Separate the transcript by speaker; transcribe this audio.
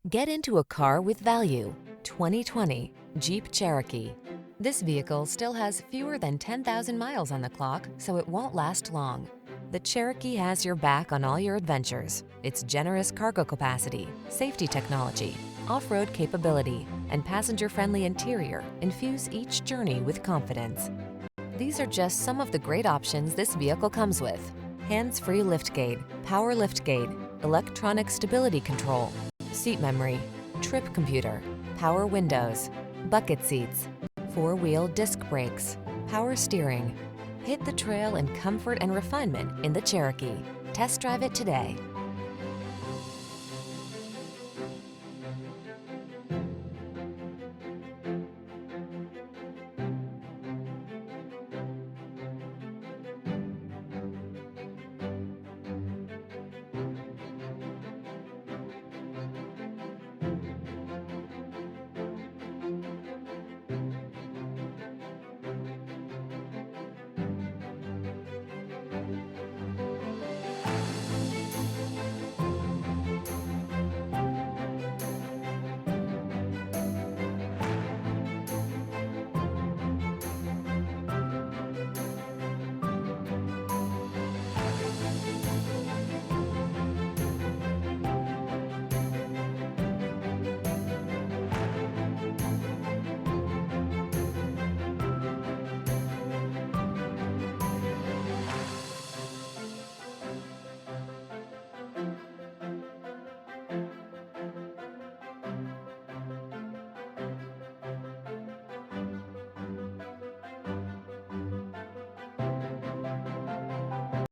Speaker 1: Get into a car with value. 2020 Jeep Cherokee. This vehicle still has fewer than 10,000 miles on the clock, so it won't last long. The Cherokee has your back on all your adventures. Its generous cargo capacity, safety technology, off-road capability, and passenger-friendly interior infuse each journey with confidence. These are just some of the great options this vehicle comes with: hands-free liftgate, power liftgate, electronic stability control, seat memory, trip computer, power windows, bucket seats, four-wheel disc brakes, power steering. Hit the trail in comfort and refinement in the Cherokee. Test drive it today.